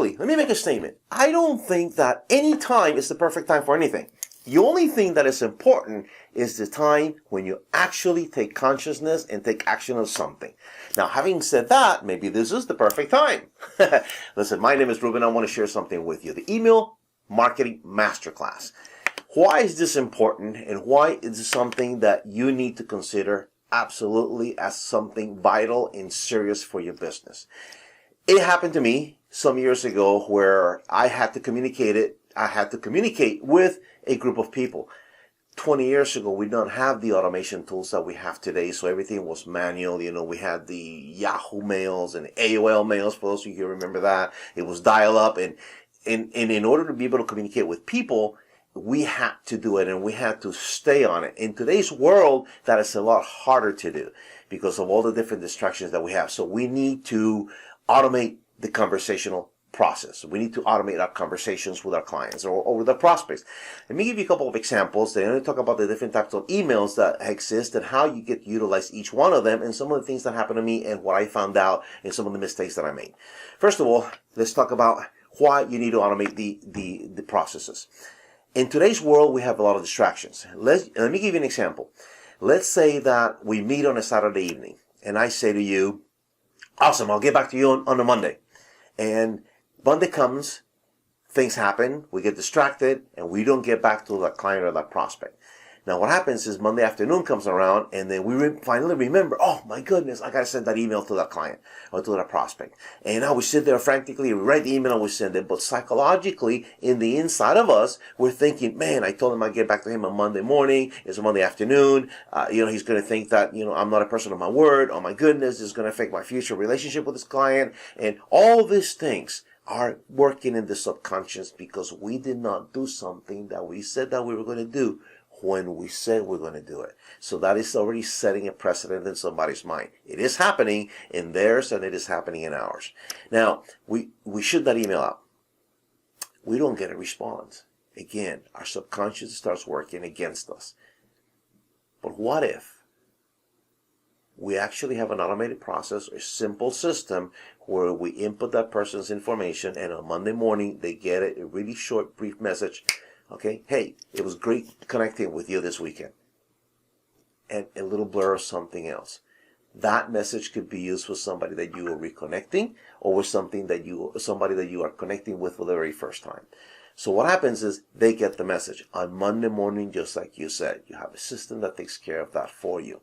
quickly, let me make a statement. I don't think that any time is the perfect time for anything. The only thing that is important is the time when you actually take consciousness and take action on something. Now, having said that, maybe this is the perfect time. Listen, my name is Ruben. I want to share something with you. The Email Marketing Masterclass. Why is this important, and why is this something that you need to consider absolutely as something vital and serious for your business? It happened to me some years ago where I had to communicate with a group of people. 20 years ago, we don't have the automation tools that we have today, so everything was manual. You know, we had the Yahoo mails and AOL mails, for those of you who remember that. It was dial-up, and in order to be able to communicate with people, we had to do it, and we had to stay on it. In today's world, that is a lot harder to do because of all the different distractions that we have. So we need to automate the conversational process. We need to automate our conversations with our clients or with our prospects. Let me give you a couple of examples. Then I'm going to talk about the different types of emails that exist and how you get to utilize each one of them and some of the things that happened to me and what I found out and some of the mistakes that I made. First of all, let's talk about why you need to automate the processes. In today's world, we have a lot of distractions. Let me give you an example. Let's say that we meet on a Saturday evening, and I say to you, awesome, I'll get back to you on a Monday. And Monday comes, things happen, we get distracted, and we don't get back to that client or that prospect. Now, what happens is Monday afternoon comes around, and then we finally remember, oh my goodness, I got to send that email to that client or to that prospect. And now we sit there frantically, we write the email and we send it. But psychologically, in the inside of us, we're thinking, man, I told him I'd get back to him on Monday morning. It's a Monday afternoon. He's going to think that, I'm not a person of my word. Oh my goodness, this is going to affect my future relationship with this client. And all these things are working in the subconscious because we did not do something that we said that we were going to do when we said we're going to do it. So that is already setting a precedent in somebody's mind. It is happening in theirs and it is happening in ours. Now, we shoot that email out. We don't get a response. Again, our subconscious starts working against us. But what if we actually have an automated process, a simple system where we input that person's information and on Monday morning they get a really short, brief message. Okay, hey, it was great connecting with you this weekend. And a little blur of something else. That message could be used with somebody that you are reconnecting or with somebody that you are connecting with for the very first time. So what happens is they get the message. On Monday morning, just like you said, you have a system that takes care of that for you.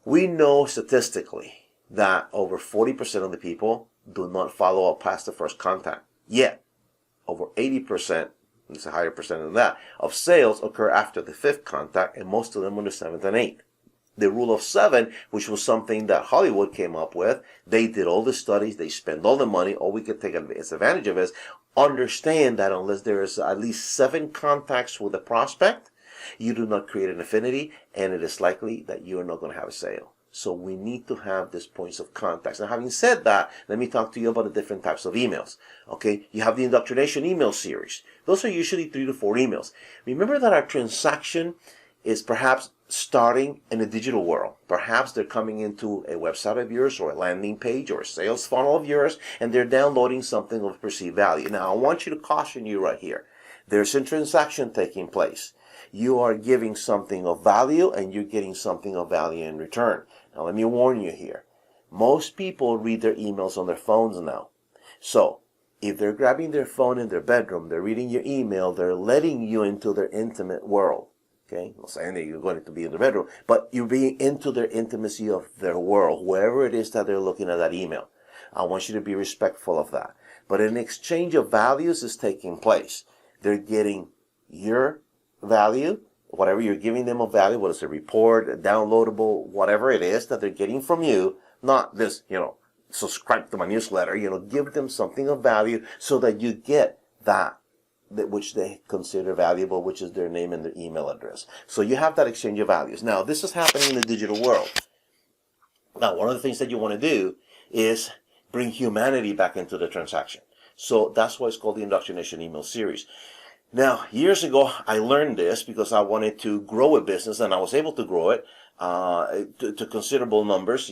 We know statistically that over 40% of the people do not follow up past the first contact. Yet, over 80%, it's a higher percent than that, of sales occur after the fifth contact, and most of them on the seventh and eighth. The rule of 7, which was something that Hollywood came up with, they did all the studies, they spend all the money, all we could take advantage of is understand that unless there is at least 7 contacts with a prospect, you do not create an affinity, and it is likely that you are not going to have a sale. So we need to have these points of contact. Now, having said that, let me talk to you about the different types of emails. Okay, you have the indoctrination email series. Those are usually 3 to 4 emails. Remember that our transaction is perhaps starting in a digital world. Perhaps they're coming into a website of yours or a landing page or a sales funnel of yours, and they're downloading something of perceived value. Now, I want you to caution you right here. There's a transaction taking place. You are giving something of value, and you're getting something of value in return. Now, let me warn you here. Most people read their emails on their phones now. So, if they're grabbing their phone in their bedroom, they're reading your email, they're letting you into their intimate world. Okay? I'm not saying that you're going to be in the bedroom, but you're being into their intimacy of their world, wherever it is that they're looking at that email. I want you to be respectful of that. But an exchange of values is taking place. They're getting your value, whatever you're giving them of value, whether it's a report, a downloadable, whatever it is that they're getting from you, not this, subscribe to my newsletter, give them something of value so that you get that which they consider valuable, which is their name and their email address. So you have that exchange of values. Now, this is happening in the digital world. Now, one of the things that you want to do is bring humanity back into the transaction. So that's why it's called the Indoctrination Email Series. Now, years ago, I learned this because I wanted to grow a business, and I was able to grow it to considerable numbers,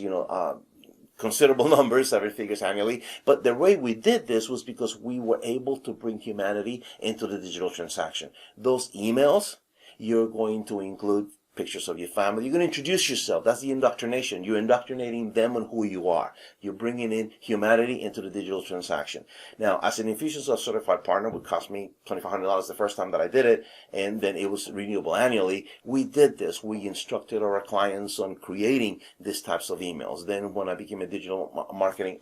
considerable numbers, 7 figures annually. But the way we did this was because we were able to bring humanity into the digital transaction. Those emails, you're going to include pictures of your family. You're going to introduce yourself. That's the indoctrination. You're indoctrinating them on who you are. You're bringing in humanity into the digital transaction. Now, as an Infusionsoft certified partner, it would cost me $2,500 the first time that I did it, and then it was renewable annually. We did this. We instructed our clients on creating these types of emails. Then when I became a digital marketing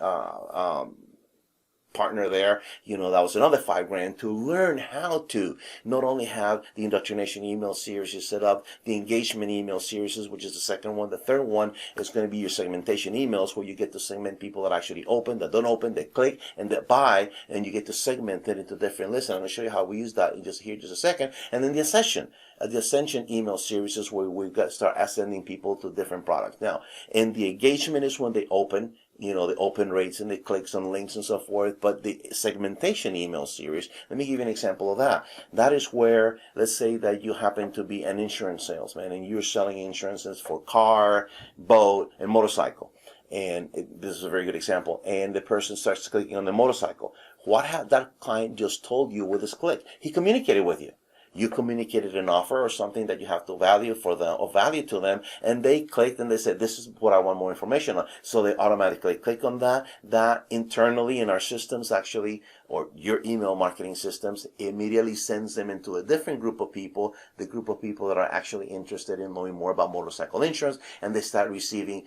partner there, that was another $5,000 to learn how to not only have the indoctrination email series you set up, the engagement email series, which is the second one. The third one is going to be your segmentation emails, where you get to segment people that actually open, that don't open, that click, and that buy, and you get to segment it into different lists. And I'm going to show you how we use that in just a second. And then the Ascension email series is where we start ascending people to different products. Now, and the engagement is when they open, the open rates and the clicks on links and so forth. But the segmentation email series, let me give you an example of that. That is where, let's say that you happen to be an insurance salesman and you're selling insurances for car, boat, and motorcycle. And this is a very good example. And the person starts clicking on the motorcycle. What had that client just told you with this click? He communicated with you. You communicated an offer or something that you have to value for them or value to them, and they clicked and they said, this is what I want more information on. So they automatically click on that. That internally in our systems actually, or your email marketing systems, immediately sends them into a different group of people, the group of people that are actually interested in knowing more about motorcycle insurance, and they start receiving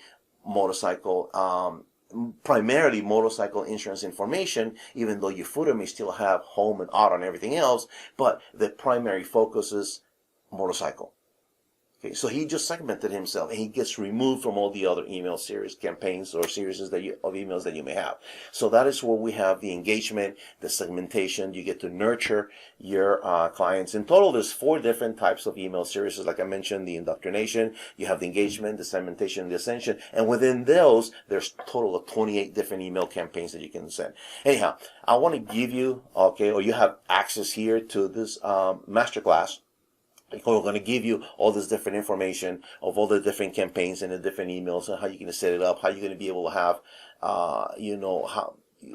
primarily motorcycle insurance information, even though your footer may still have home and auto and everything else, but the primary focus is motorcycle. Okay, so he just segmented himself, and he gets removed from all the other email series, campaigns, or series of emails that you may have. So that is where we have the engagement, the segmentation. You get to nurture your clients. In total, there's 4 different types of email series. Like I mentioned, the indoctrination, you have the engagement, the segmentation, and the ascension. And within those, there's a total of 28 different email campaigns that you can send. Anyhow, I want to give you, or you have access here to this masterclass. We're going to give you all this different information of all the different campaigns and the different emails and how you're going to set it up, how you're going to be able to have,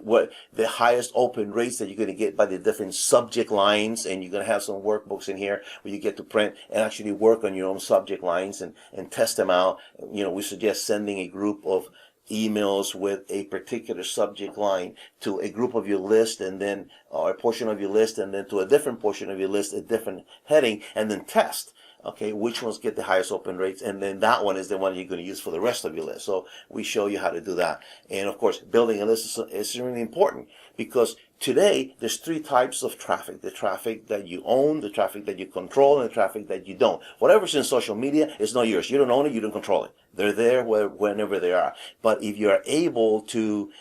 what the highest open rates that you're going to get by the different subject lines. And you're going to have some workbooks in here where you get to print and actually work on your own subject lines and test them out. We suggest sending a group of emails with a particular subject line to a group of your list, and then or a portion of your list, and then to a different portion of your list, a different heading, and then test. Okay, which ones get the highest open rates, and then that one is the one you're going to use for the rest of your list. So we show you how to do that. And of course, building a list is really important, because today there's 3 types of traffic: the traffic that you own, the traffic that you control, and the traffic that you don't. Whatever's in social media is not yours. You don't own it, you don't control it. They're there whenever they are. But if you're able to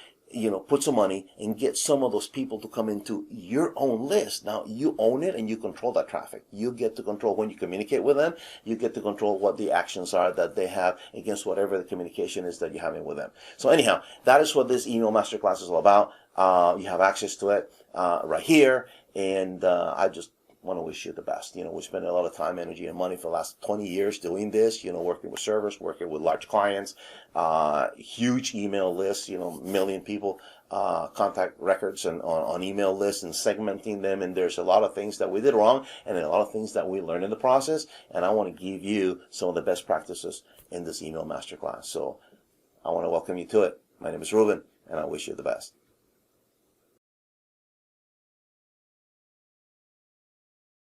put some money and get some of those people to come into your own list. Now, you own it and you control that traffic. You get to control when you communicate with them. You get to control what the actions are that they have against whatever the communication is that you're having with them. So anyhow, that is what this email masterclass is all about. You have access to it right here. And I just want to wish you the best. We spend a lot of time, energy, and money for the last 20 years doing this, working with servers, working with large clients, huge email lists, million people, contact records and on email lists, and segmenting them. And there's a lot of things that we did wrong, and a lot of things that we learned in the process. And I want to give you some of the best practices in this email masterclass. So I want to welcome you to it. My name is Ruben, and I wish you the best.